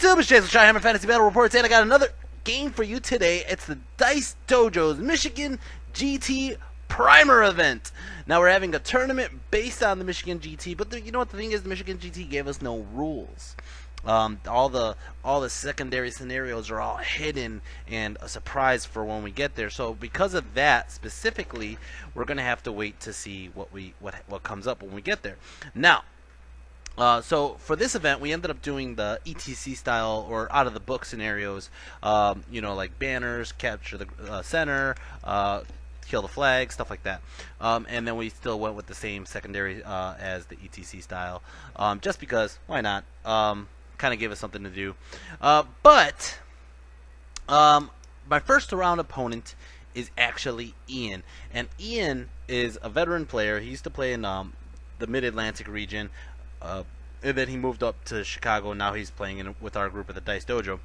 YouTube? It's Jason Shyhammer Fantasy Battle Reports, and I got another game for you today. It's the Dice Dojo's Michigan GT Primer event. Now, we're having a tournament based on the Michigan GT, but you know what the thing is? The Michigan GT gave us no rules. All the secondary scenarios are all hidden and a surprise for when we get there. So because of that specifically, we're gonna have to wait to see what comes up when we get there. Now, so for this event, we ended up doing the ETC style or out of the book scenarios. You know, like banners, capture the center, kill the flag, stuff like that. And then we still went with the same secondary as the ETC style, just because why not? Kind of gave us something to do. But my first round opponent is actually Ian, and Ian is a veteran player. He used to play in the Mid-Atlantic region, and then he moved up to Chicago, and now he's playing with our group at the Dice Dojo.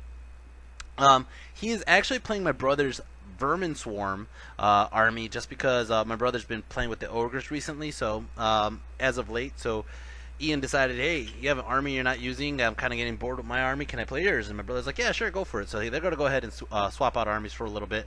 He is actually playing my brother's Vermin Swarm army, just because my brother's been playing with the Orcs recently, so as of late, so Ian decided, hey, you have an army you're not using, I'm kind of getting bored with my army, can I play yours? And my brother's like, yeah, sure, go for it. So they're going to go ahead and swap out armies for a little bit.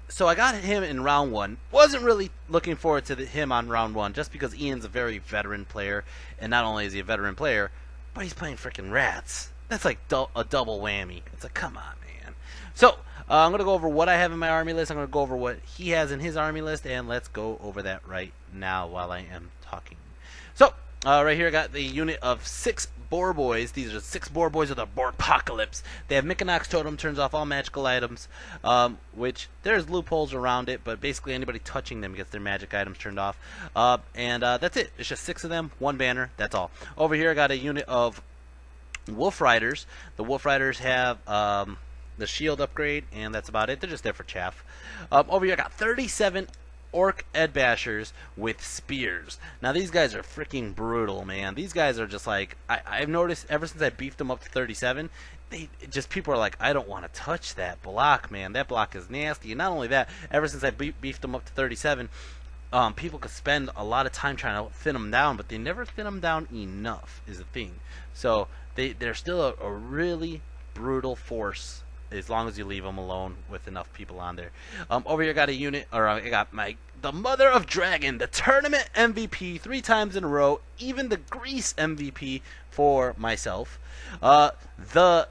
So I got him in round one. Wasn't really looking forward to him on round one, just because Ian's a very veteran player, and not only is he a veteran player, but he's playing freaking rats. That's like a double whammy. It's like, come on, man. So I'm going to go over what I have in my army list. I'm going to go over what he has in his army list, and let's go over that right now while I am talking. So right here I got the unit of 6 Boar Boys. These are 6 Boar Boys with a Boar-pocalypse. They have Mechanox Totem, turns off all magical items, which there's loopholes around it, but basically anybody touching them gets their magic items turned off. And that's it. It's just 6 of them, 1 banner, that's all. Over here I got a unit of Wolf Riders. The Wolf Riders have the shield upgrade, and that's about it. They're just there for chaff. Over here I got 37 Orc Ed Bashers with spears. Now these guys are freaking brutal, man. These guys are just like, I've noticed ever since I beefed them up to 37, people are like, I don't want to touch that block, man. That block is nasty. And not only that, ever since I beefed them up to 37, people could spend a lot of time trying to thin them down, but they never thin them down enough is the thing. So they're still a really brutal force, as long as you leave them alone with enough people on there. Over here I got a unit, or I got the Mother of Dragon, the tournament MVP 3 times in a row, even the Greece MVP for myself. The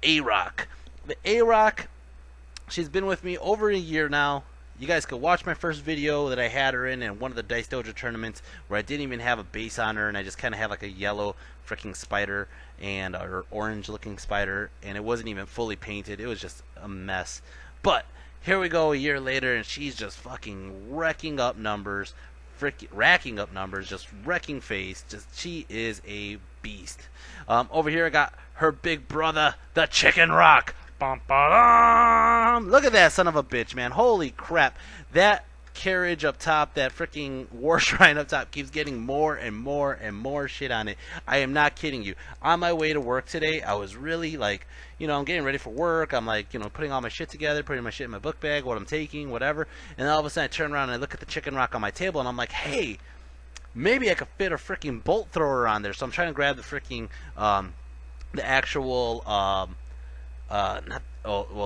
A-Rock. The A-Rock, she's been with me over a year now. You guys could watch my first video that I had her in one of the Dice Dojo tournaments where I didn't even have a base on her, and I just kind of had like a yellow freaking spider and or orange looking spider, and it wasn't even fully painted. It was just a mess. But here we go a year later, and she's just fucking racking up numbers, just wrecking face. She is a beast. Over here I got her big brother, the Chicken Rock. Bum, ba-dum. Look at that son of a bitch, man. Holy crap. That carriage up top, that freaking war shrine up top, keeps getting more and more and more shit on it. I am not kidding you. On my way to work today, I was really like, you know, I'm getting ready for work. I'm like, you know, putting all my shit together, putting my shit in my book bag, what I'm taking, whatever. And then all of a sudden I turn around and I look at the Chicken Rock on my table, and I'm like, hey, maybe I could fit a freaking bolt thrower on there. So I'm trying to grab the freaking, the actual,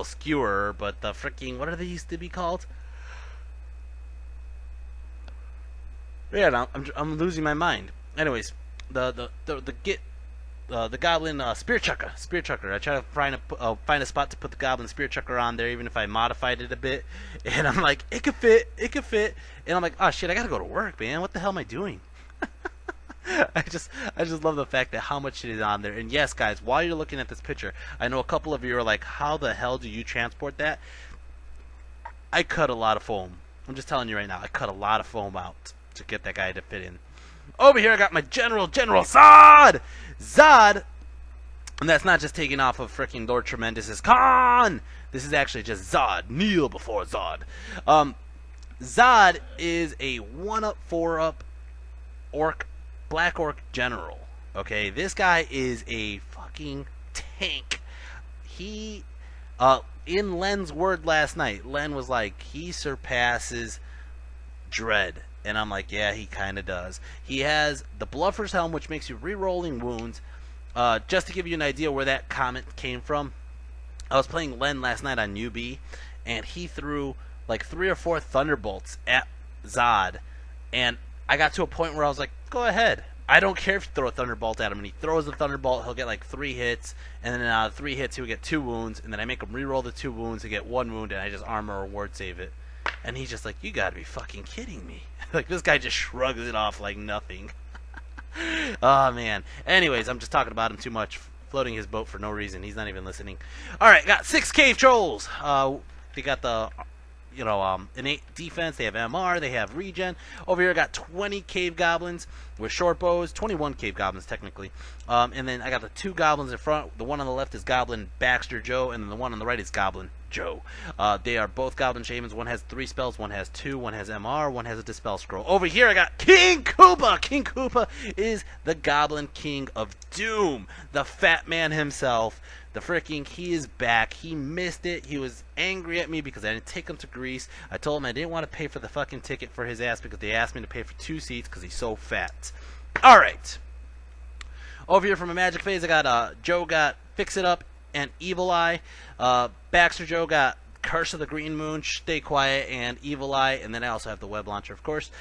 skewer, but the freaking, what are they used to be called? Yeah, no, I'm losing my mind. Anyways, the Goblin Spear Chucker. I try to find a spot to put the Goblin Spear Chucker on there, even if I modified it a bit. And I'm like, it could fit. And I'm like, oh shit, I gotta go to work, man. What the hell am I doing? I just love the fact that how much shit is on there. And yes, guys, while you're looking at this picture, I know a couple of you are like, how the hell do you transport that? I cut a lot of foam. I'm just telling you right now, I cut a lot of foam out to get that guy to fit in. Over here I got my General Zod! And that's not just taking off of freaking Lord Tremendous's Khan! This is actually just Zod. Kneel before Zod. Zod is a 1-up, 4-up orc, Black Orc General. Okay, this guy is a fucking tank. He, in Len's word last night, Len was like, he surpasses Dread. And I'm like, yeah, he kind of does. He has the Bluffer's Helm, which makes you re-rolling wounds. Just to give you an idea where that comment came from, I was playing Len last night on UB, and he threw like 3 or 4 thunderbolts at Zod, and I got to a point where I was like, go ahead. I don't care if you throw a thunderbolt at him. And he throws the thunderbolt, he'll get like 3 hits, and then out of 3 hits he'll get 2 wounds, and then I make him re-roll the 2 wounds to get 1 wound, and I just armor or ward save it. And he's just like, you gotta be fucking kidding me. Like, this guy just shrugs it off like nothing. Oh, man. Anyways, I'm just talking about him too much, floating his boat for no reason. He's not even listening. Alright, got 6 cave trolls. They got the... innate defense. They have MR. They have regen. Over here, I got 20 cave goblins with short bows. 21 cave goblins, technically. And then I got the 2 goblins in front. The one on the left is Goblin Baxter Joe, and then the one on the right is Goblin Joe. They are both goblin shamans. One has 3 spells. One has 2. One has MR. One has a dispel scroll. Over here, I got King Koopa. King Koopa is the Goblin King of Doom, the fat man himself. The freaking, he is back. He missed it. He was angry at me because I didn't take him to Greece. I told him I didn't want to pay for the fucking ticket for his ass because they asked me to pay for 2 seats because he's so fat. Alright. Over here from a magic phase, I got, Joe got Fix It Up and Evil Eye. Baxter Joe got Curse of the Green Moon, Stay Quiet, and Evil Eye. And then I also have the Web Launcher, of course.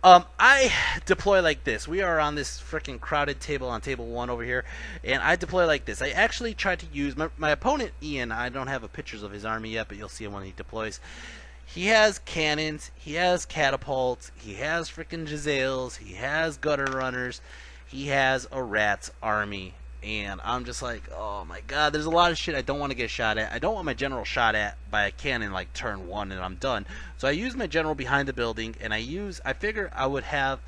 I deploy like this. We are on this freaking crowded table on table 1 over here, and I deploy like this. I actually tried to use my opponent Ian. I don't have pictures of his army yet, but you'll see him when he deploys. He has cannons, he has catapults, he has freaking Giselles, he has gutter runners, he has a rat's army. And I'm just like, oh my god, there's a lot of shit I don't want to get shot at. I don't want my general shot at by a cannon like turn 1 and I'm done. So I use my general behind the building, and I figure I would have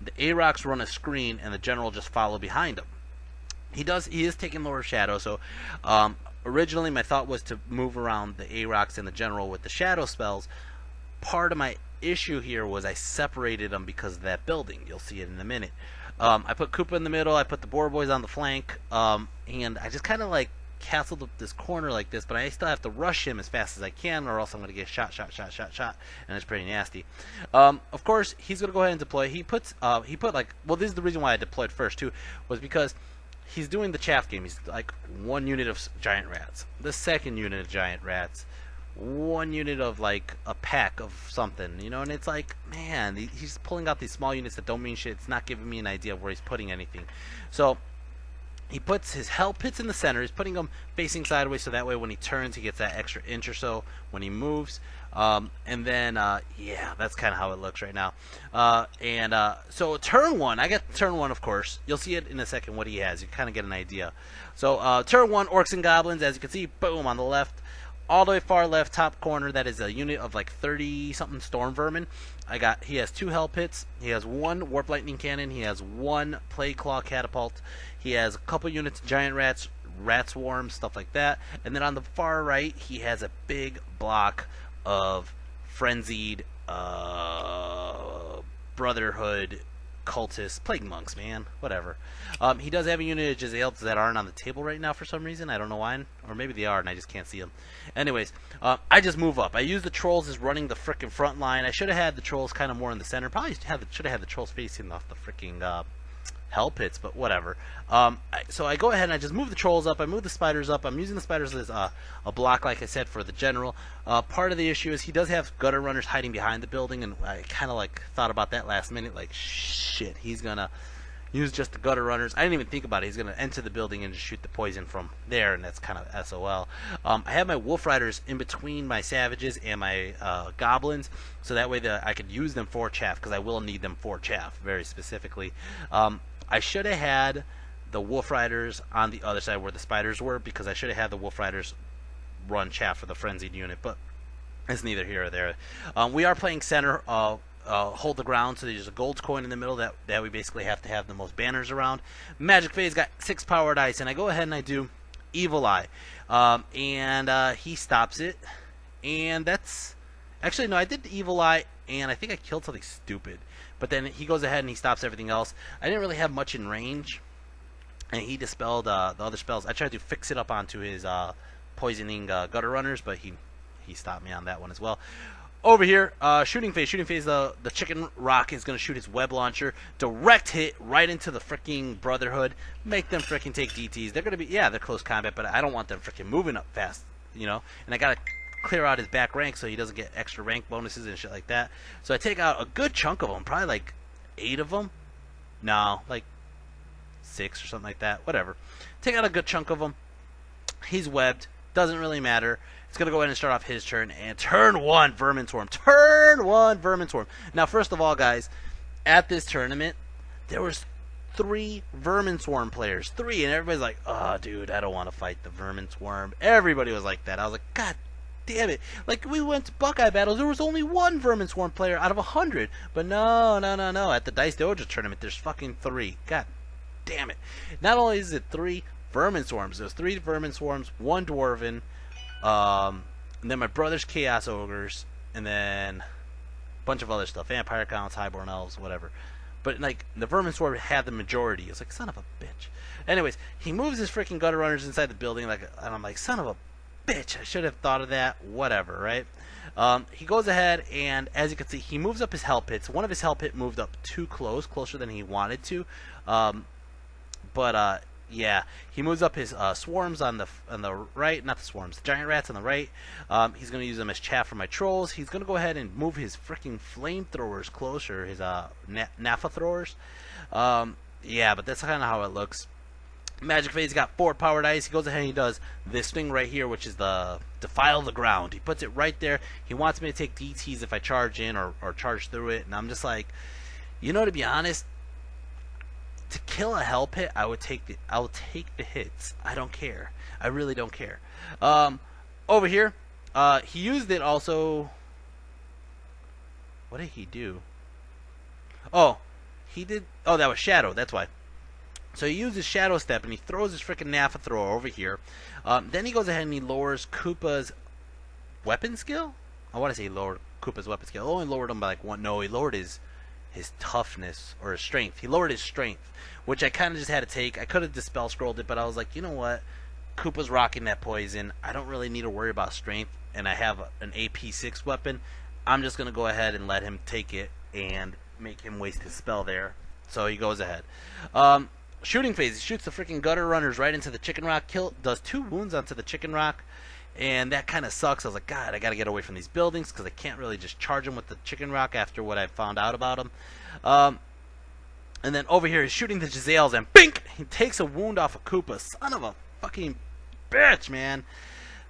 the Aurochs run a screen and the general just follow behind him. He is taking lower shadow, so originally my thought was to move around the Aurochs and the general with the shadow spells. Part of my issue here was I separated them because of that building. You'll see it in a minute. I put Koopa in the middle, I put the Boar Boys on the flank, and I just kind of like castled up this corner like this, but I still have to rush him as fast as I can, or else I'm going to get shot, and it's pretty nasty. Of course, he's going to go ahead and deploy. He put like, well, this is the reason why I deployed first too, was because he's doing the chaff game. He's like 1 unit of giant rats, the 2nd unit of giant rats, 1 unit of like a pack of something, you know, and it's like, man, he's pulling out these small units that don't mean shit. It's not giving me an idea of where he's putting anything. So he puts his hell pits in the center. He's putting them facing sideways, so that way when he turns, he gets that extra inch or so when he moves. And then, yeah, that's kind of how it looks right now. So turn 1, I get turn 1, of course. You'll see it in a second what he has. You kind of get an idea. So turn 1, Orcs and Goblins, as you can see, boom, on the left. All the way far left top corner, that is a unit of like 30 something storm vermin. He has 2 hell pits, he has 1 warp lightning cannon, he has 1 plague claw catapult, he has a couple units of giant rats, swarms, stuff like that. And then on the far right, he has a big block of frenzied brotherhood cultists, plague monks, man, whatever. He does have a unit of Giselles that aren't on the table right now for some reason. I don't know why, or maybe they are and I just can't see them. Anyways, I just move up. I use the trolls as running the frickin' front line. I should have had the trolls kind of more in the center. Probably should have had the trolls facing off the frickin' hell pits, but whatever. So I go ahead and I just move the trolls up. I move the spiders up. I'm using the spiders as a block, like I said, for the general. Part of the issue is he does have gutter runners hiding behind the building, and I kind of like thought about that last minute. Like, shit, he's gonna use just the gutter runners. I didn't even think about it. He's gonna enter the building and just shoot the poison from there, and that's kind of SOL. I have my wolf riders in between my savages and my goblins, so that way I could use them for chaff, because I will need them for chaff very specifically. I should have had the wolf riders on the other side where the spiders were, because I should have had the wolf riders run chaff for the frenzied unit, but it's neither here or there. We are playing center, hold the ground, so there's a gold coin in the middle that we basically have to have the most banners around. Magic Phase got 6 power dice, and I go ahead and I do Evil Eye, and he stops it, and that's actually, no, I did Evil Eye, and I think I killed something stupid. But then he goes ahead and he stops everything else. I didn't really have much in range, and he dispelled the other spells. I tried to fix it up onto his poisoning gutter runners, but he stopped me on that one as well. Over here, shooting phase. Shooting phase, the chicken rock is going to shoot his web launcher. Direct hit right into the freaking Brotherhood. Make them freaking take DTs. They're going to be, yeah, they're close combat, but I don't want them freaking moving up fast, you know? And I got to clear out his back rank so he doesn't get extra rank bonuses and shit like that. So I take out a good chunk of them, probably like 8 of them. No, like 6 or something like that. Whatever. Take out a good chunk of them. He's webbed. Doesn't really matter. It's going to go ahead and start off his turn. And turn 1, Vermin Swarm. Turn 1, Vermin Swarm. Now, first of all, guys, at this tournament, there was 3 Vermin Swarm players. 3. And everybody's like, oh, dude, I don't want to fight the Vermin Swarm. Everybody was like that. I was like, God damn it. Like, we went to Buckeye battles. There was only 1 Vermin Swarm player out of 100. But no. At the Dice Dojo tournament, there's fucking 3. God damn it. Not only is it 3 Vermin Swarms, there's 3 Vermin Swarms, 1 Dwarven, and then my brother's Chaos Ogres, and then a bunch of other stuff. Vampire Counts, Highborn Elves, whatever. But, like, the Vermin Swarm had the majority. It's like, son of a bitch. Anyways, he moves his freaking Gutter Runners inside the building, like, and I'm like, son of a bitch. I should have thought of that. Whatever, right? He goes ahead, and as you can see, he moves up his Hell Pits. One of his Hell Pit moved up too close, closer than he wanted to. Yeah, he moves up his swarms on the right, not the swarms, the giant rats on the right. He's going to use them as chaff for my trolls. He's going to go ahead and move his freaking flamethrowers closer, his Nafa throwers. Yeah, but that's kind of how it looks. Magic phase, he's got 4 powered ice. He goes ahead and he does this thing right here, which is the Defile the Ground. He puts it right there. He wants me to take DTs if I charge in or charge through it, and I'm just like, you know, to be honest, to kill a Hell Pit, I will take the hits. I don't care. I really don't care. Over here, he used it also. What did he do? Oh, he did. Oh, that was Shadow. That's why. So he uses Shadow Step and he throws his freaking Nafa thrower over here. Then he goes ahead and he lowers Koopa's weapon skill. I want to say he lowered Koopa's weapon skill. Only lowered him by like 1. No, he lowered his toughness or his strength. He lowered his strength, which I kind of just had to take. I could have dispel scrolled it, but I was like, you know what? Koopa's rocking that poison. I don't really need to worry about strength, and I have an AP6 weapon. I'm just going to go ahead and let him take it and make him waste his spell there. So he goes ahead. Shooting phase. He shoots the freaking Gutter Runners right into the Chicken Rock. Does 2 wounds onto the Chicken Rock. And that kind of sucks. I was like, God, I got to get away from these buildings because I can't really just charge him with the Chicken Rock after what I found out about him. And then over here, he's shooting the Jezzails, and bink! He takes a wound off of Koopa. Son of a fucking bitch, man.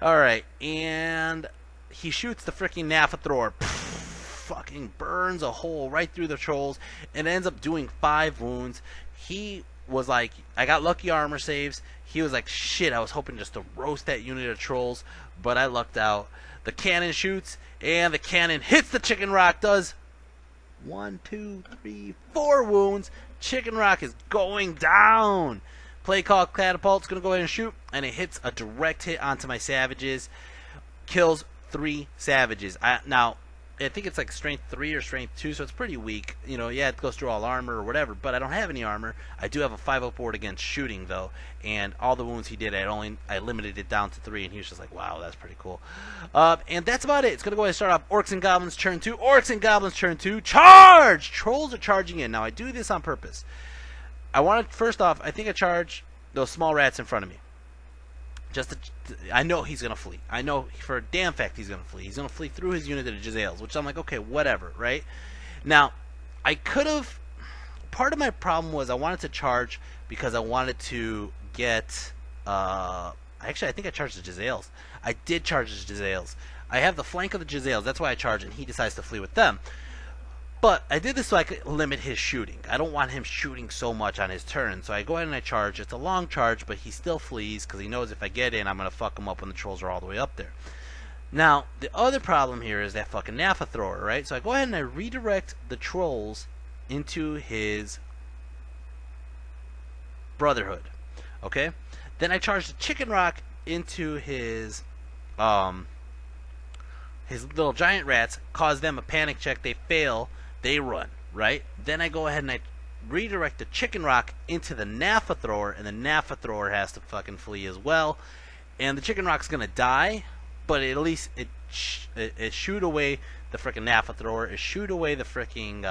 Alright, and he shoots the freaking Nafa thrower. Fucking burns a hole right through the trolls and ends up doing 5 wounds. He was like, I got lucky armor saves. He was like, shit, I was hoping just to roast that unit of trolls, but I lucked out. The cannon shoots, and the cannon hits the Chicken Rock, does 1, 2, 3, 4 wounds. Chicken Rock is going down. Play called Catapult's going to go ahead and shoot, and it hits a direct hit onto my savages. Kills 3 savages. Now, I think it's like strength 3 or strength 2, so it's pretty weak. You know, yeah, it goes through all armor or whatever, but I don't have any armor. I do have a 5 board against shooting, though, and all the wounds he did, I limited it down to 3, and he was just like, wow, that's pretty cool. And that's about it. It's going to go ahead and start off Orcs and Goblins turn 2. Orcs and Goblins turn 2. Charge! Trolls are charging in. Now, I do this on purpose. I want to, first off, I think I charge those small rats in front of me. I know he's going to flee. I know for a damn fact he's going to flee. He's going to flee through his unit of Jezzails, which I'm like, okay, whatever, right? Now, I could have... Part of my problem was I wanted to charge because I wanted to get... Actually, I think I charged the Jezzails. I did charge the Jezzails. I have the flank of the Jezzails. That's why I charge, and he decides to flee with them. But I did this so I could limit his shooting. I don't want him shooting so much on his turn. So I go ahead and I charge. It's a long charge, but he still flees because he knows if I get in, I'm going to fuck him up when the trolls are all the way up there. Now, the other problem here is that fucking Nafa thrower, right? So I go ahead and I redirect the trolls into his Brotherhood. Okay? Then I charge the Chicken Rock into his little giant rats, cause them a panic check, they fail, they run, right? Then I go ahead and I redirect the Chicken Rock into the Nafa thrower, and the Nafa thrower has to fucking flee as well. And the Chicken Rock's gonna die, but at least it shoot away the freaking Nappa thrower. It shoot away the freaking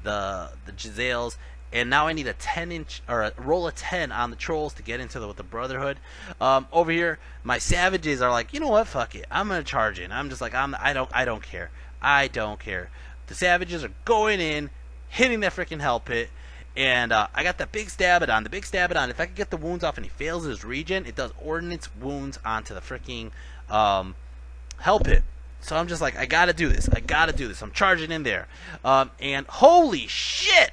the Giselles. And now I need a 10-inch or a roll of 10 on the trolls to get into with the Brotherhood. Over here, my savages are like, you know what? Fuck it. I'm gonna charge in. I'm just like, I don't care. I don't care. The savages are going in, hitting that freaking hell pit. And I got that big Stabadon. The big Stabadon, if I could get the wounds off and he fails his regen, it does ordnance wounds onto the freaking hell pit. So I'm just like, I gotta do this. I gotta do this. I'm charging in there. And holy shit!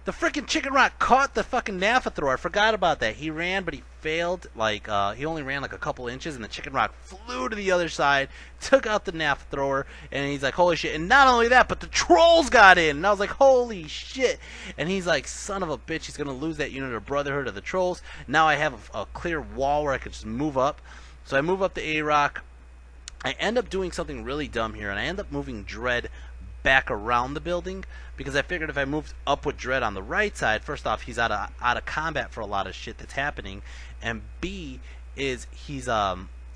The freaking Chicken Rock caught the fucking Nappa thrower. I forgot about that. He ran, but he failed. Like, he only ran like a couple inches, and the Chicken Rock flew to the other side, took out the Nappa thrower, and he's like, holy shit. And not only that, but the trolls got in. And I was like, holy shit. And he's like, son of a bitch, he's going to lose that unit of Brotherhood of the trolls. Now I have a clear wall where I could just move up. So I move up the A-Rock. I end up doing something really dumb here, and I end up moving Dread back around the building because I figured if I moved up with Dread on the right side, first off, he's out of combat for a lot of shit that's happening, and B is he's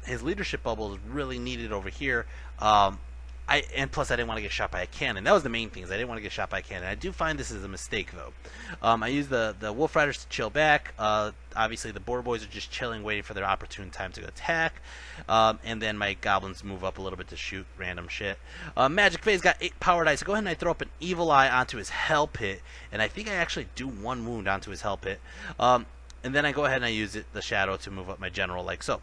his leadership bubble is really needed over here. And plus I didn't want to get shot by a cannon. That was the main thing, is I didn't want to get shot by a cannon. I do find this is a mistake though. I use the Wolf Riders to chill back. Obviously the Boar Boys are just chilling, waiting for their opportune time to attack. And then my Goblins move up a little bit to shoot random shit. Magic Phase got 8 power dice. So go ahead and I throw up an Evil Eye onto his Hell Pit. And I think I actually do 1 wound onto his Hell Pit. And then I go ahead and I use the Shadow to move up my General like so.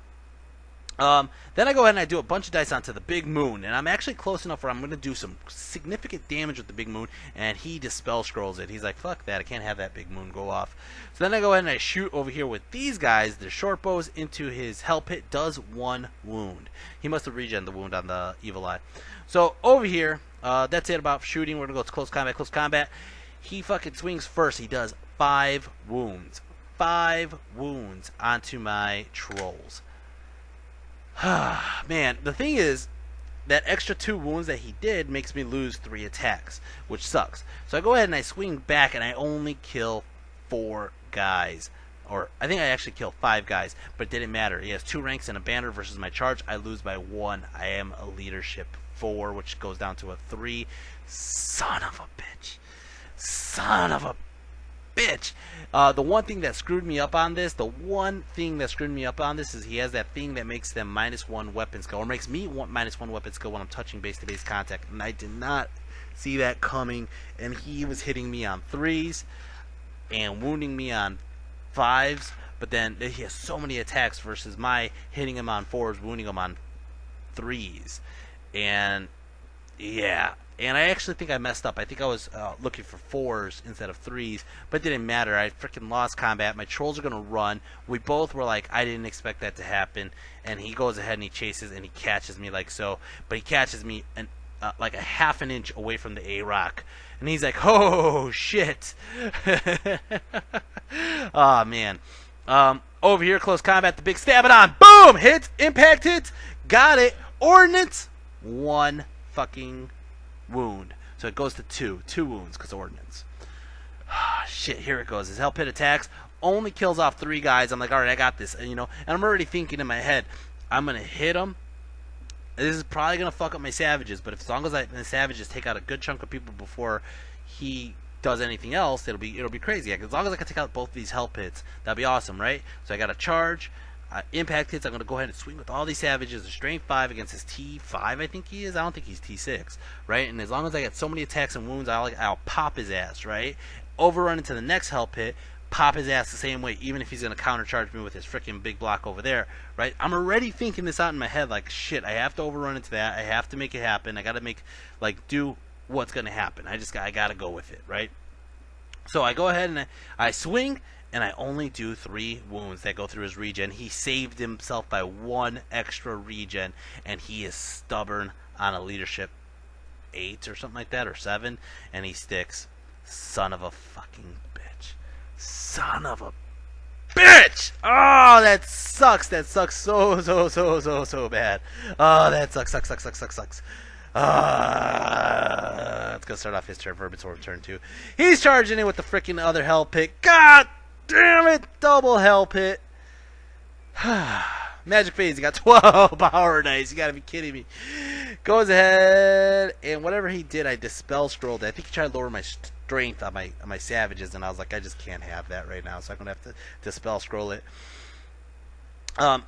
Then I go ahead and I do a bunch of dice onto the Big Moon, and I'm actually close enough where I'm going to do some significant damage with the Big Moon, and he Dispel Scrolls it. He's like, fuck that, I can't have that Big Moon go off. So then I go ahead and I shoot over here with these guys, the short bows, into his Hell Pit, does 1 wound. He must have regen the wound on the Evil Eye. So over here, that's it about shooting. We're going to go to close combat, close combat. He fucking swings first. He does 5 wounds. 5 wounds onto my trolls. Man, the thing is, that extra 2 wounds that he did makes me lose 3 attacks, which sucks. So I go ahead and I swing back and I only kill 4 guys. Or, I think I actually killed 5 guys, but it didn't matter. He has 2 ranks and a banner versus my charge. I lose by 1. I am a leadership 4, which goes down to a 3. Son of a bitch. Son of a bitch. The one thing that screwed me up on this, is he has that thing that makes them -1 weapon skill, or makes me -1 weapon skill when I'm touching base-to-base contact, and I did not see that coming, and he was hitting me on 3s and wounding me on 5s, but then he has so many attacks versus my hitting him on 4s, wounding him on 3s, and yeah. And I actually think I messed up. I think I was looking for 4s instead of 3s, but it didn't matter. I freaking lost combat. My trolls are going to run. We both were like, I didn't expect that to happen. And he goes ahead and he chases and he catches me like so. But he catches me like a ½ an inch away from the A-Rock. And he's like, oh, shit. Oh, man. Over here, close combat, the big Stabadon. Boom! Hits, impact hits. Got it. Ordnance. 1 fucking wound. So it goes to 2 wounds because ordnance. Shit, here it goes. His Hell Pit attacks, only kills off 3 guys. I'm like, alright, I got this, and, and I'm already thinking in my head, I'm gonna hit him. This is probably gonna fuck up my savages, but as long as the savages take out a good chunk of people before he does anything else, it'll be crazy. As long as I can take out both of these Hell Pits, that'd be awesome, right? So I got a charge. Impact hits, I'm going to go ahead and swing with all these savages. A strength 5 against his T5, I think he is. I don't think he's T6, right? And as long as I get so many attacks and wounds, I'll pop his ass, right? Overrun into the next Hell Pit, pop his ass the same way, even if he's going to countercharge me with his freaking big block over there, right? I'm already thinking this out in my head, like, shit, I have to overrun into that. I have to make it happen. I got to do what's going to happen. I got to go with it, right? So I go ahead and I swing, and I only do 3 wounds that go through his regen. He saved himself by 1 extra regen, and he is stubborn on a leadership 8 or something like that, or 7, and he sticks. Son of a fucking bitch. Son of a bitch! Oh, that sucks. That sucks so bad. Oh, that sucks. Let's go start off his turn. Vermin's turn 2. He's charging in with the freaking other Hell Pit. God damn it! Double Hell Pit. Magic phase. He got 12 power dice. You gotta be kidding me. Goes ahead, and whatever he did, I dispel scrolled. I think he tried to lower my strength on my savages, and I was like, I just can't have that right now, so I'm gonna have to dispel scroll it.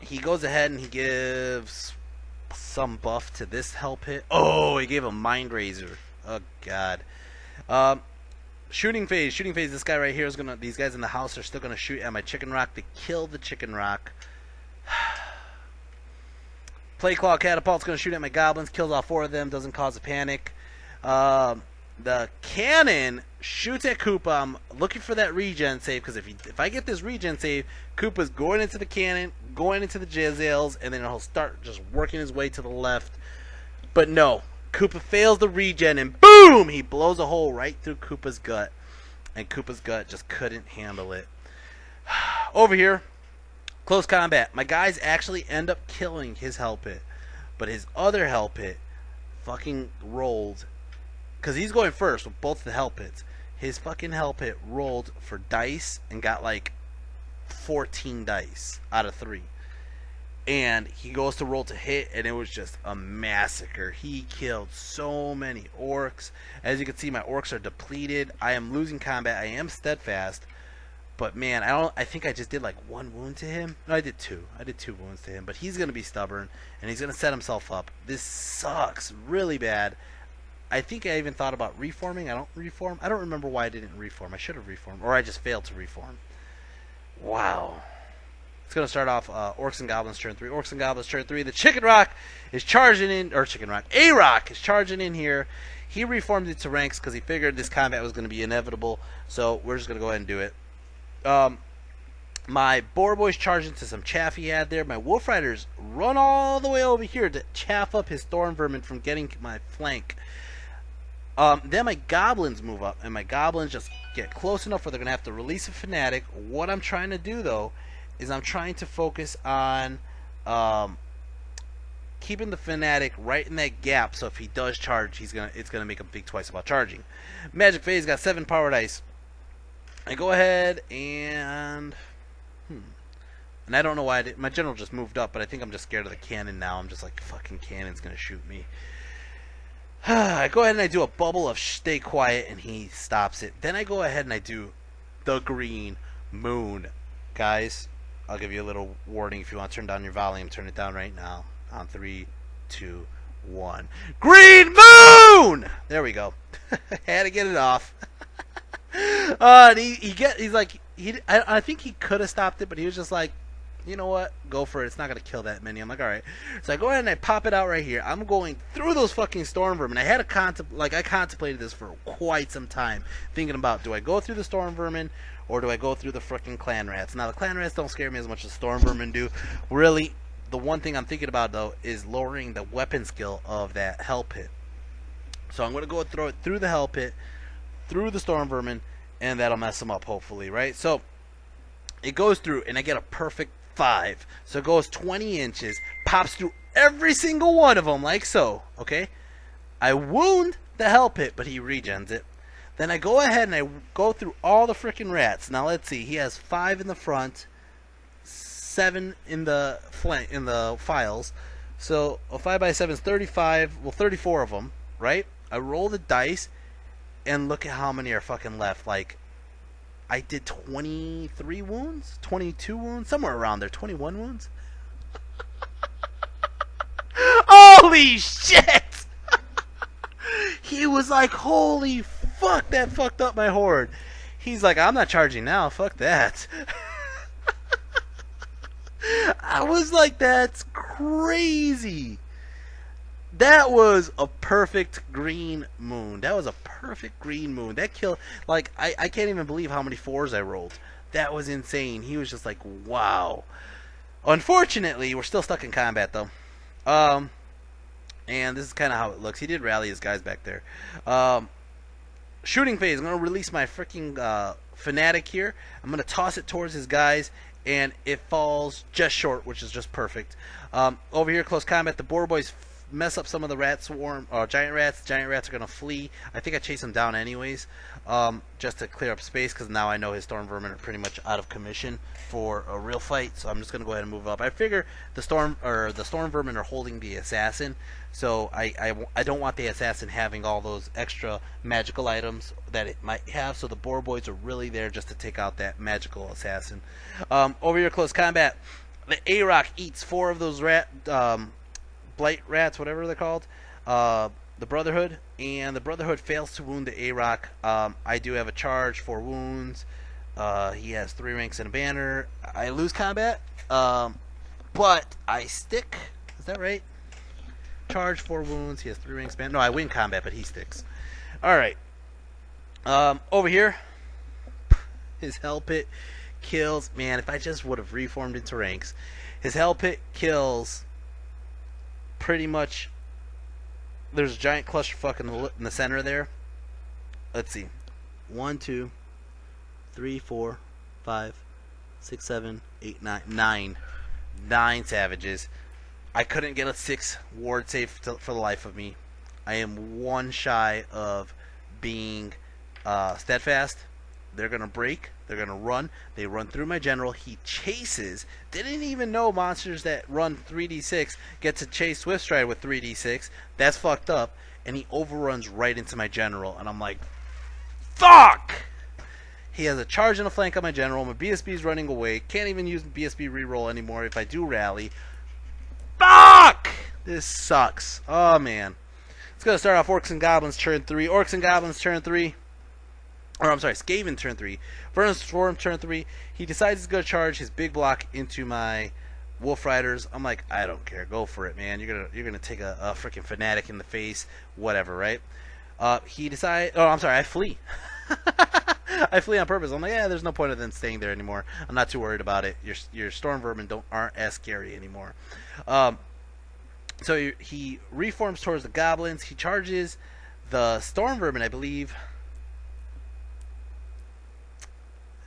He goes ahead and he gives some buff to this help hit. Oh, he gave a mind razor. Oh god. Shooting phase. Shooting phase. This guy right here is gonna. These guys in the house are still gonna shoot at my chicken rock to kill the chicken rock. Play claw catapult's gonna shoot at my goblins. Kills all 4 of them. Doesn't cause a panic. The cannon shoots at Koopa. I'm looking for that regen save because if I get this regen save, Koopa's going into the cannon, going into the Jezzails, and then he'll start just working his way to the left. But no, Koopa fails the regen, and boom! He blows a hole right through Koopa's gut, and Koopa's gut just couldn't handle it. Over here, close combat. My guys actually end up killing his hell pit, but his other hell pit fucking rolled. Because he's going first with both the hell pits. His fucking hell pit rolled for dice and got like 14 dice out of 3. And he goes to roll to hit, and it was just a massacre. He killed so many orcs. As you can see, my orcs are depleted. I am losing combat. I am steadfast. But man, I think I just did like 1 wound to him. No, I did 2. I did 2 wounds to him. But he's going to be stubborn, and he's going to set himself up. This sucks really bad. I think I even thought about reforming. I don't reform. I don't remember why I didn't reform. I should have reformed, or I just failed to reform. Wow. It's going to start off Orcs and Goblins turn 3. Orcs and Goblins turn 3. The Chicken Rock is charging in, or Chicken Rock, A-Rock is charging in here. He reformed it to ranks because he figured this combat was going to be inevitable. So we're just going to go ahead and do it. My Boar Boy's charging into some chaff he had there. My Wolf Riders run all the way over here to chaff up his Storm Vermin from getting my flank. Then my Goblins move up, and my Goblins just get close enough where they're going to have to release a Fanatic. What I'm trying to do, though, is I'm trying to focus on keeping the Fanatic right in that gap, so if he does charge, it's going to make him think twice about charging. Magic Phase got 7 power dice. I go ahead and... And I don't know why my general just moved up, but I think I'm just scared of the cannon now. I'm just like, fucking cannon's going to shoot me. I go ahead and I do a bubble of stay quiet, and he stops it. Then I go ahead and I do the green moon. Guys, I'll give you a little warning. If you want to turn down your volume, turn it down right now. On 3, 2, 1. Green moon! There we go. Had to get it off. And I think he could have stopped it, but he was just like, you know what? Go for it. It's not going to kill that many. I'm like, all right. So I go ahead and I pop it out right here. I'm going through those fucking Storm Vermin. I contemplated this for quite some time, thinking about, do I go through the Storm Vermin or do I go through the freaking Clan Rats? Now, the Clan Rats don't scare me as much as Storm Vermin do. Really, the one thing I'm thinking about, though, is lowering the weapon skill of that Hell Pit. So I'm going to go and throw it through the Hell Pit, through the Storm Vermin, and that'll mess them up, hopefully, right? So it goes through, and I get a perfect 5. So it goes 20 inches, pops through every single one of them, like so, okay? I wound the Hell Pit, but he regens it. Then I go ahead and I go through all the freaking rats. Now let's see, he has 5 in the front, 7 in the flank, in the files. So a 5x7 is 35, well 34 of them, right? I roll the dice, and look at how many are fucking left. Like, I did 23 wounds? 22 wounds? Somewhere around there. 21 wounds? Holy shit! He was like, holy fuck, that fucked up my horde. He's like, I'm not charging now. Fuck that. I was like, that's crazy. That was a perfect green moon. That was a perfect green moon. That killed, like, I can't even believe how many 4s I rolled. That was insane. He was just like, wow. Unfortunately, we're still stuck in combat, though. And this is kind of how it looks. He did rally his guys back there. Shooting phase. I'm going to release my freaking Fanatic here. I'm going to toss it towards his guys, and it falls just short, which is just perfect. Over here, close combat. The Boar Boys mess up some of the rat swarm or giant rats. Giant rats are gonna flee. I think I chase them down anyways, just to clear up space because now I know his storm vermin are pretty much out of commission for a real fight. So I'm just gonna go ahead and move up. I figure the storm vermin are holding the assassin, so I don't want the assassin having all those extra magical items that it might have. So the boar boys are really there just to take out that magical assassin. Over here, close combat. The A-Rock eats 4 of those blight rats, whatever they're called, the Brotherhood, and the Brotherhood fails to wound the A-Rock. I do have a charge, 4 wounds. He has 3 ranks and a banner. I lose combat, but I stick. Is that right? Charge, 4 wounds. He has 3 ranks, banner. No, I win combat, but he sticks. All right. Over here, his Hell Pit kills. Man, if I just would have reformed into ranks, his Hell Pit kills. Pretty much, there's a giant clusterfuck in the center there. Let's see. 1, 2, 3, 4, 5, 6, 7, 8, 9. 9 savages. I couldn't get a 6 ward save for the life of me. I am 1 shy of being steadfast. They're going to break. They're going to run. They run through my general. He chases. Didn't even know monsters that run 3d6 get to chase Swift Stride with 3d6. That's fucked up. And he overruns right into my general. And I'm like, fuck! He has a charge and a flank on my general. My BSB's running away. Can't even use BSB reroll anymore if I do rally. Fuck! This sucks. Oh, man. It's going to start off Orcs and Goblins turn 3. Orcs and Goblins turn 3. Or I'm sorry, Skaven turn 3. Vermin Swarm turn 3. He decides he's going to charge his big block into my Wolf Riders. I'm like, I don't care. Go for it, man. You're gonna take a freaking fanatic in the face. Whatever, right? He decides... Oh, I'm sorry. I flee. I flee on purpose. I'm like, yeah, there's no point in them staying there anymore. I'm not too worried about it. Your Storm Vermin aren't as scary anymore. So he reforms towards the Goblins. He charges the Storm Vermin, I believe...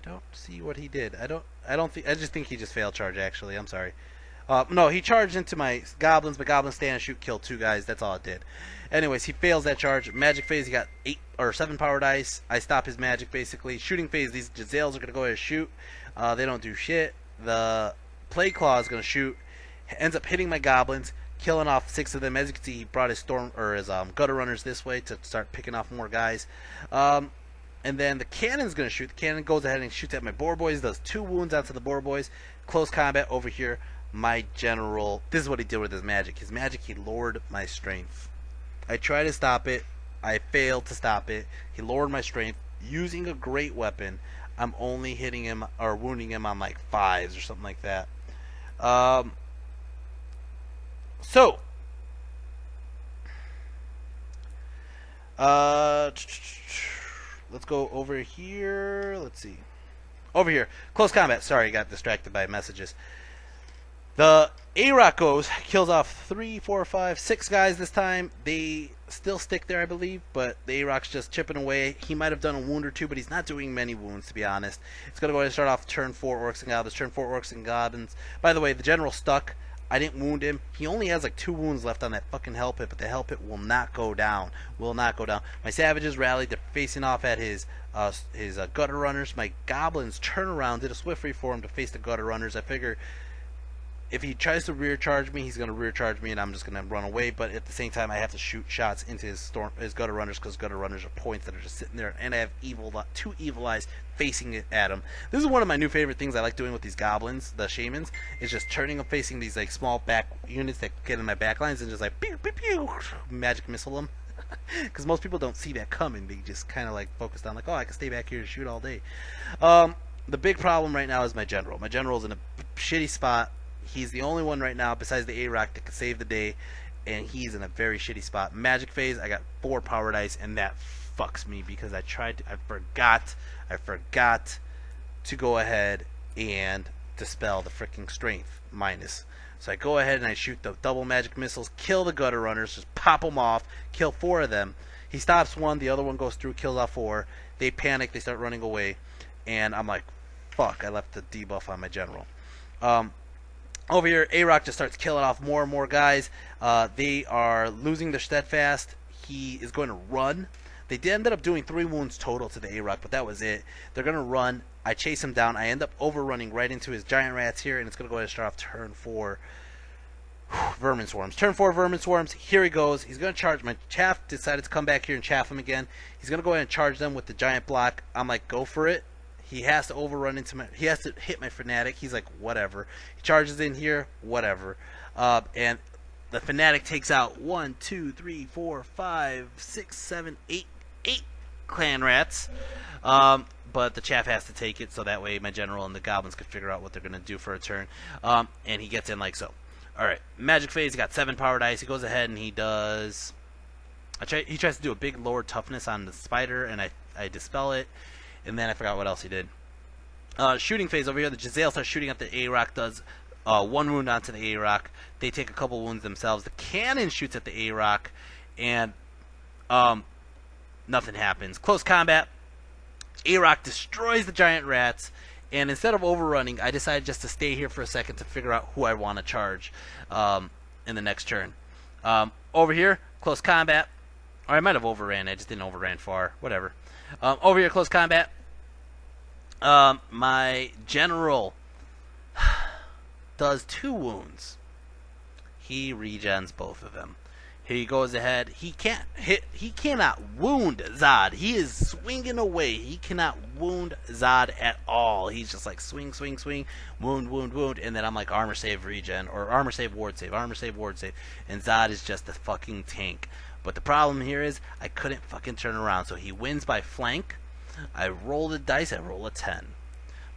Don't see what he did. I just think he just failed charge, actually. I'm sorry. No, he charged into my Goblins. My Goblins stand and shoot, kill 2 guys. That's all it did. Anyways, he fails that charge. Magic phase, he got 8 or 7 power dice. I stop his magic, basically. Shooting phase, these Jazales are going to go ahead and shoot. They don't do shit. The Plague Claw is going to shoot. Ends up hitting my Goblins, killing off 6 of them. As you can see, he brought his Gutter Runners this way to start picking off more guys. And then the cannon's going to shoot. The cannon goes ahead and shoots at my boar boys. Does 2 wounds onto the boar boys. Close combat over here. My general. This is what he did with his magic. His magic, he lowered my strength. I tried to stop it. I failed to stop it. He lowered my strength. Using a great weapon, I'm only hitting him or wounding him on like 5s or something like that. So. Let's go over here. Let's see. Over here. Close combat. Sorry, I got distracted by messages. The A-Rock goes, kills off 3, 4, 5, 6 guys this time. They still stick there, I believe, but the A-Rock's just chipping away. He might have done a wound or 2, but he's not doing many wounds, to be honest. It's going to go ahead and start off turn 4 Orcs and Goblins. Turn 4 Orcs and Goblins. By the way, the general stuck. I didn't wound him. He only has like 2 wounds left on that fucking Hell Pit, but the Hell Pit will not go down. Will not go down. My Savages rallied. They're facing off at his Gutter Runners. My Goblins turn around, did a swift reform to face the Gutter Runners. I figure if he tries to rear charge me, he's going to rear charge me, and I'm just going to run away. But at the same time, I have to shoot shots into his Gutter Runners because Gutter Runners are points that are just sitting there, and I have 2 evil eyes facing it at him. This is one of my new favorite things I like doing with these Goblins, the Shamans, is just turning them facing these like small back units that get in my back lines and just like pew pew pew, magic missile them. Because most people don't see that coming. They just kind of like focused on like, oh, I can stay back here and shoot all day. The big problem right now is my general. My general's in a shitty spot. He's the only one right now besides the A-Rock that can save the day, and he's in a very shitty spot. Magic phase, I got 4 power dice, and that fucks me because I forgot to go ahead and dispel the freaking strength minus. So I go ahead and I shoot the double magic missiles, kill the Gutter Runners, just pop them off, kill 4 of them. He stops 1, the other one goes through, kills off 4. They panic, they start running away, and I'm like, fuck, I left the debuff on my general. Over here, A-Rock just starts killing off more and more guys. They are losing their steadfast. He is going to run. They did ended up doing 3 wounds total to the A-Rock, but that was it. They're going to run. I chase him down. I end up overrunning right into his giant rats here, and it's going to go ahead and start off turn 4. Vermin Swarms. Turn 4 Vermin Swarms. Here he goes. He's going to charge. My chaff decided to come back here and chaff him again. He's going to go ahead and charge them with the giant block. I'm like, go for it. He has to overrun into my... He has to hit my Fanatic. He's like, whatever. He charges in here. Whatever. And the Fanatic takes out 1, 2, 3, 4, 5, 6, 7, 8 clan rats. But the chaff has to take it, so that way my general and the goblins can figure out what they're going to do for a turn. And he gets in like so. Alright, magic phase, he got 7 power dice. He goes ahead and he does... he tries to do a big lower toughness on the spider, and I dispel it. And then I forgot what else he did. Shooting phase over here, the Jezzail starts shooting at the A-Rock, does 1 wound onto the A-Rock. They take a couple wounds themselves. The cannon shoots at the A-Rock, and nothing happens. Close combat, A-Rock destroys the giant rats. And instead of overrunning, I decided just to stay here for a second to figure out who I want to charge in the next turn. Over here, close combat. Or I might have overran. I just didn't overran far. Whatever. Over here, close combat. My general does 2 wounds. He regens both of them. He goes ahead. He can't hit. He cannot wound Zod. He is swinging away. He cannot wound Zod at all. He's just like swing, swing, swing, wound, wound, wound, and then I'm like armor save regen or armor save ward save, armor save ward save, and Zod is just a fucking tank. But the problem here is I couldn't fucking turn around. So he wins by flank. I roll the dice. I roll a 10.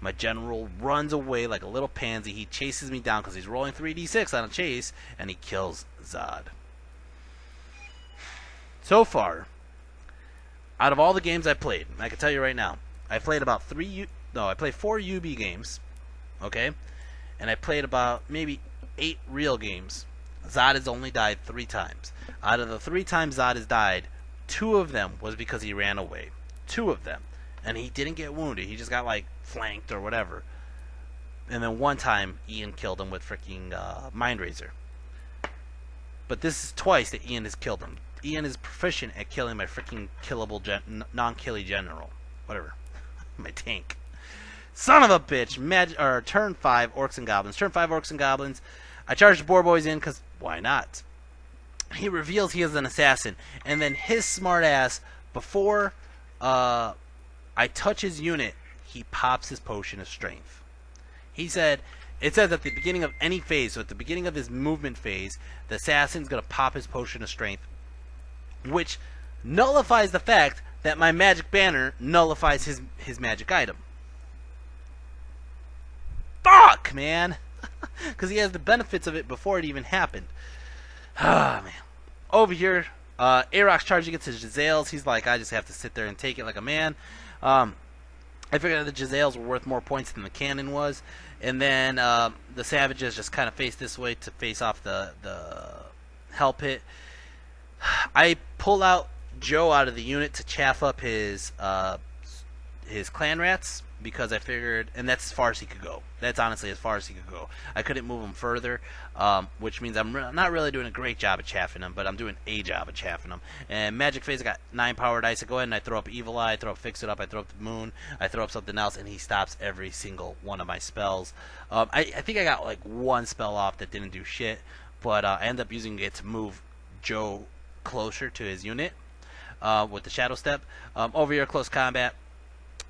My general runs away like a little pansy. He chases me down because he's rolling 3d6 on a chase, and he kills Zod. So far, out of all the games I played, I can tell you right now, I played about I played 4 UB games, okay, and I played about maybe 8 real games. Zod has only died 3 times. Out of the 3 times Zod has died, 2 of them was because he ran away. 2 of them, and he didn't get wounded. He just got like flanked or whatever. And then 1 time, Ian killed him with freaking Mind Razor. But this is twice that Ian has killed him. Ian is proficient at killing my freaking killable non-killy general. Whatever. My tank. Son of a bitch. Turn 5 Orcs and Goblins. Turn 5 Orcs and Goblins. I charge the Boar Boys in because why not? He reveals he is an assassin. And then his smart ass, before I touch his unit, he pops his potion of strength. He said... It says at the beginning of any phase, so at the beginning of this movement phase, the assassin's going to pop his potion of strength, which nullifies the fact that my magic banner nullifies his magic item. Fuck, man! Because he has the benefits of it before it even happened. Ah, man. Over here, A-Rock's charging against his Jezzails. He's like, I just have to sit there and take it like a man. I figured the Jezzails were worth more points than the cannon was. And then the Savages just kind of face this way to face off the Hell Pit. I pull out Joe out of the unit to chaff up his clan rats because I figured, and that's as far as he could go. That's honestly as far as he could go. I couldn't move him further, which means I'm not really doing a great job of chaffing him, but I'm doing a job of chaffing him. And Magic Phase, I got 9 power dice. I go ahead and I throw up Evil Eye, I throw up Fix It Up, I throw up the Moon, I throw up something else, and he stops every single one of my spells. I think I got like 1 spell off that didn't do shit, but I end up using it to move Joe closer to his unit with the Shadow Step. Over here, close combat.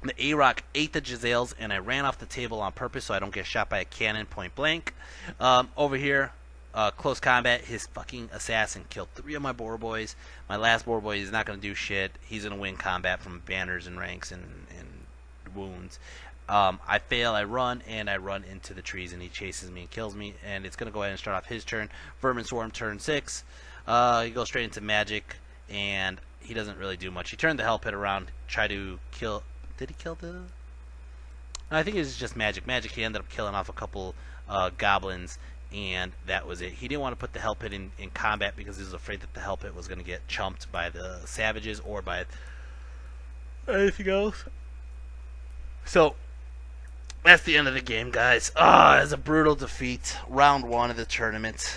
The A-Rock ate the Jezzails, and I ran off the table on purpose so I don't get shot by a cannon point blank. Over here, close combat, his fucking assassin killed 3 of my Boar Boys. My last Boar Boy is not going to do shit. He's going to win combat from banners and ranks and wounds. I fail, I run, and I run into the trees, and he chases me and kills me, and it's going to go ahead and start off his turn. Vermin Swarm, turn 6. He goes straight into magic, and he doesn't really do much. He turned the Hell Pit around, tried to kill... Did he kill the... I think it was just magic. Magic, he ended up killing off a couple goblins, and that was it. He didn't want to put the Hell Pit in combat because he was afraid that the Hell Pit was going to get chumped by the Savages or by anything else. So, That's the end of the game, guys. Ah, it's a brutal defeat. Round 1 of the tournament.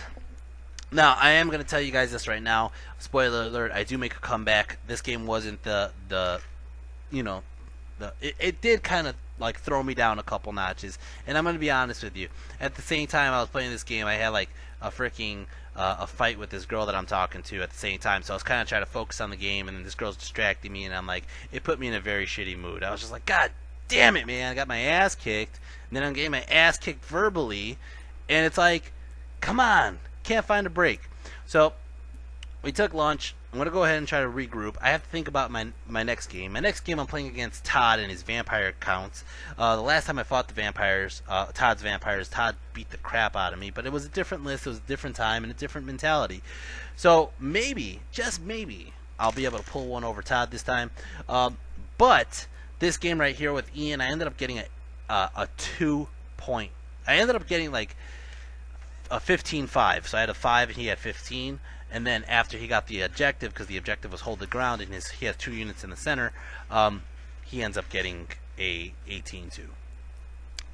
Now, I am going to tell you guys this right now. Spoiler alert, I do make a comeback. This game wasn't the you know, it did kind of like throw me down a couple notches. And I'm going to be honest with you. At the same time I was playing this game, I had like a freaking a fight with this girl that I'm talking to at the same time. So I was kind of trying to focus on the game, and then this girl's distracting me, and I'm like, it put me in a very shitty mood. I was just like, God damn it, man! I got my ass kicked, and then I'm getting my ass kicked verbally, and it's like, come on, can't find a break. So we took lunch. I'm going to go ahead and try to regroup. I have to think about my next game. My next game I'm playing against Todd and his vampire accounts. The last time I fought the vampires, Todd's vampires, Todd beat the crap out of me. But it was a different list, it was a different time, and a different mentality. So maybe, just maybe, I'll be able to pull one over Todd this time. But this game right here with Ian, I ended up getting a 2-point. I ended up getting like a 15-5. So I had a 5 and he had 15. And then after he got the objective, because the objective was hold the ground, and he has 2 units in the center, he ends up getting a 18-2.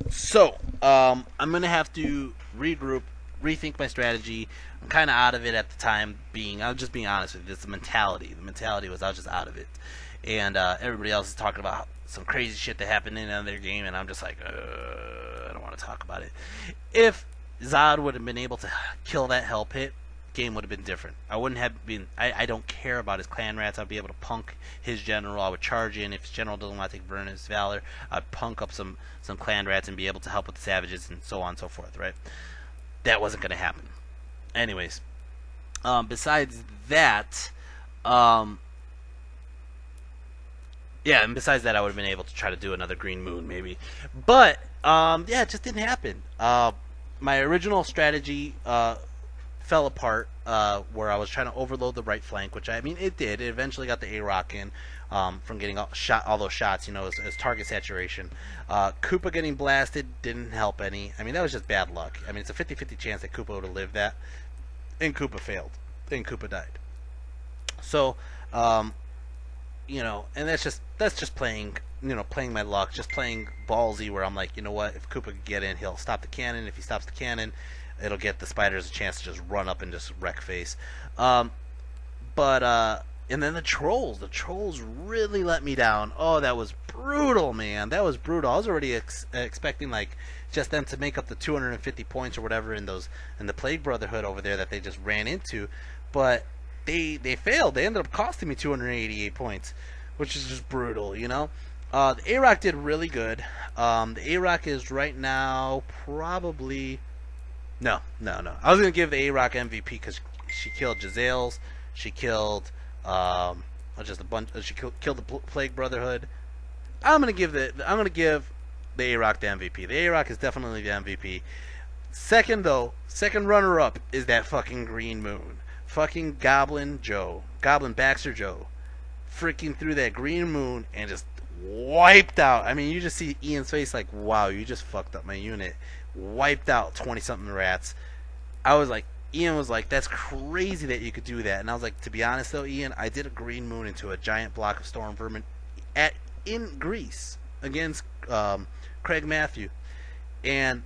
So I'm going to have to regroup, rethink my strategy. I'm kind of out of it at the time being. I'm just being honest with you. It's the mentality. The mentality was I was just out of it. And everybody else is talking about some crazy shit that happened in another game, and I'm just like, I don't want to talk about it. If Zod would have been able to kill that hell pit, game would have been different. I wouldn't have been. I don't care about his clan rats. I'd be able to punk his general. I would charge in if his general doesn't want to take Vernon's Valor. I'd punk up some clan rats and be able to help with the savages and so on and so forth. Right? That wasn't going to happen. Anyways, besides that, yeah, and besides that, I would have been able to try to do another Green Moon maybe. But yeah, it just didn't happen. My original strategy fell apart where I was trying to overload the right flank, which I mean it did. It eventually got the A-Rock in from getting all those shots, you know, as target saturation. Koopa getting blasted didn't help any. I mean, that was just bad luck. I mean, it's a 50-50 chance that Koopa would have lived that, and Koopa failed, and Koopa died. So, you know, and that's just playing, you know, playing my luck, just playing ballsy, where I'm like, you know what, if Koopa could get in, he'll stop the cannon. If he stops the cannon, it'll get the spiders a chance to just run up and just wreck face. And then the trolls really let me down. Oh, that was brutal, man. That was brutal. I was already expecting like just them to make up the 250 points or whatever in the Plague Brotherhood over there that they just ran into, but they failed. They ended up costing me 288 points, which is just brutal, you know. The A-Rock did really good. The A-Rock is right now probably. No. I was gonna give the A-Rock MVP because she killed Gisele's. She killed just a bunch. She killed the Plague Brotherhood. I'm gonna give the A-Rock the MVP. The A-Rock is definitely the MVP. Second runner-up is that fucking Green Moon. Fucking Goblin Baxter Joe, freaking threw that Green Moon and just wiped out. I mean, you just see Ian's face like, wow, you just fucked up my unit. Wiped out 20-something rats. Ian was like, that's crazy that you could do that. And I was like, to be honest though, Ian, I did a Green Moon into a giant block of Storm Vermin in Greece against Craig Matthew, and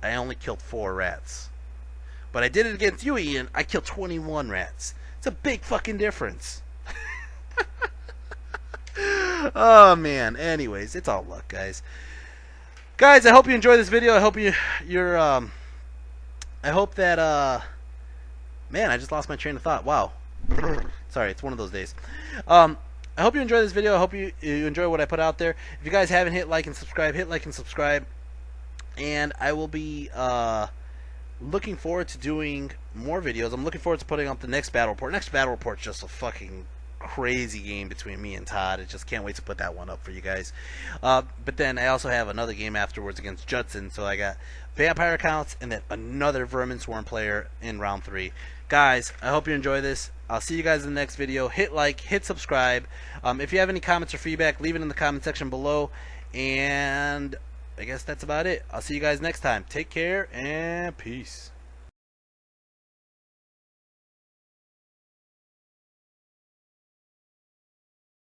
I only killed 4 rats. But I did it against you, Ian. I killed 21 rats. It's a big fucking difference. Oh man. Anyways, it's all luck, guys. Guys, I hope you enjoyed this video. I hope I hope that man, I just lost my train of thought. Wow. Sorry, it's one of those days. I hope you enjoyed this video. I hope you enjoy what I put out there. If you guys haven't hit like and subscribe, hit like and subscribe. And I will be looking forward to doing more videos. I'm looking forward to putting up the next battle report. Next battle report is just a fucking crazy game between me and Todd. I just can't wait to put that one up for you guys. But then I also have another game afterwards against Judson. So I got vampire accounts and then another Vermin Swarm player in round 3. Guys, I hope you enjoy this. I'll see you guys in the next video. Hit like, hit subscribe. If you have any comments or feedback, leave it in the comment section below. And I guess that's about it. I'll see you guys next time. Take care and peace.